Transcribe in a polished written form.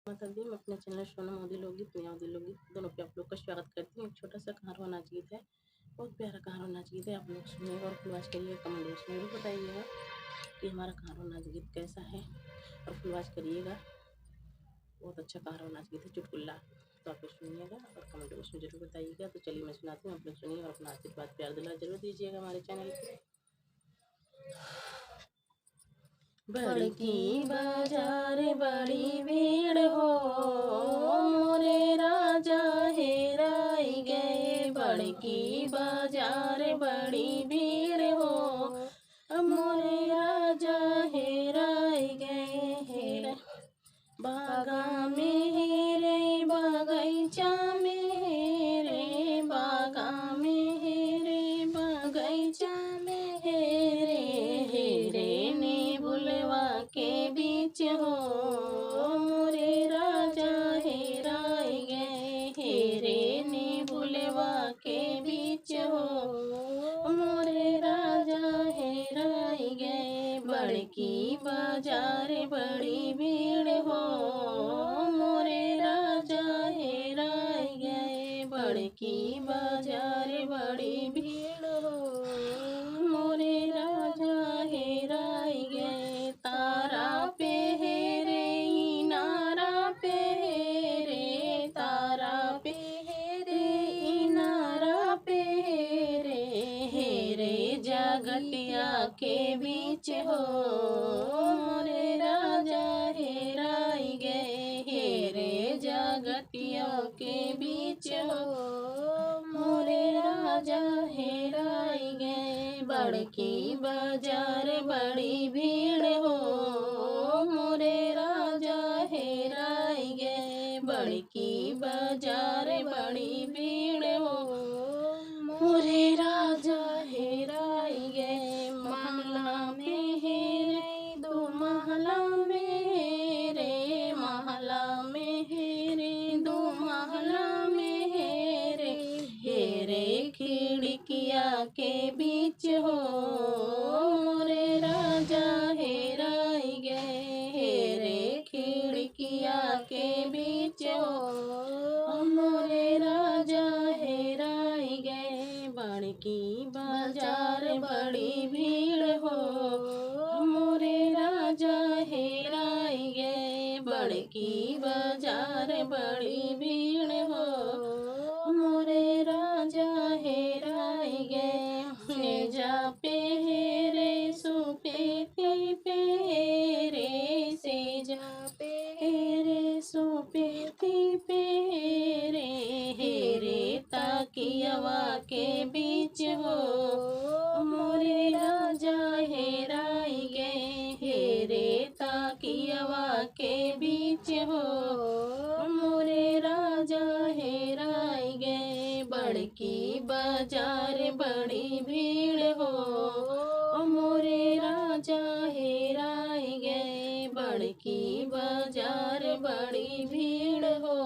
माता दी, मैं अपने चैनल सोनम मोदी लोकगीत, मियाँ मोदी लोकगीत दोनों पे आप लोग का स्वागत करती हूँ। एक छोटा सा कहारवा नाच गीत है, बहुत प्यारा कहारवा नाच गीत है। आप लोग सुनिएगा और फुलवाच करिएगा, कमेंट बॉक्स में भी बताइएगा कि हमारा कहारवा नाच गीत कैसा है और फुलवाच करिएगा। बहुत अच्छा कहारवा नाच गीत है, चुटकुल्ला। तो आप लोग सुनिएगा और कमेंट बॉक्स में जरूर बताइएगा। तो चलिए मैं सुनाती हूँ, आप लोग सुनिए और अपना आशीर्वाद प्यार दुलार जरूर दीजिएगा हमारे चैनल पे। बड़की बाजार बड़ी भीड़ हो, मोरे राजा हेराई गए। बड़की बाजार बड़ी भीड़ हो, मोरे राजा हेराई गए। बागा में हेरे बगैचा में हेरे, बागा में हेरे बगैचा में हेरे, हेरे ने बुलवा के बीच हो, मोरे राजा हेराई गए। हेरे ने बुलवा के बीच हो, मोरे राजा हेराई गए। बड़की बाजार बड़ी भीड़ हो, मोरे राजा हेराई गए। बड़की बाजार बड़ी भीड़ हो, मोरे राजा हेराई गए। तारा पे हेरे इनारा पे हेरे, तारा पे हेरे इनारा पे हेरे, हेरे जागटिया के बीच हो, मोरे राजा हेराई गए। हेरे जागटिया के बीच हो, मोरे राजा हेराई गए। बड़की बाजार बड़ी भीड़ हो, मोरे राजा हेराई गए। बड़की बाजार बड़ी भीड़ हो, मोरे राजा हेराई गए। महला में हेरे दो महला में हेरे, महला में हेरे दो महला में हेरे, हेरे खिड़किया के बीच हो, मोरे राजा हेराई गए। हेरे खिड़किया के बीच हो, मोरे राजा हेराई गए। बड़की बाजार बड़ी भीड़ हो, मोरे राजा हेराई गए। बड़की बाजार बड़ी भीड़ हो, मोरे राजा हेराई गए। सेजा पे हेरे सुपेती पे हेरे, सेजा पे हेरे सुपेती पे हेरे, हेरे ताकियवा के बीच हो, मोरे राजा हेराई गए। हेरे ताकियवा के बीच हो, मोरे राजा हेराई गए। बड़की बाजार बड़ी भीड़ हो, मोरे राजा हेराई गए। बड़की बाजार बड़ी भीड़ हो,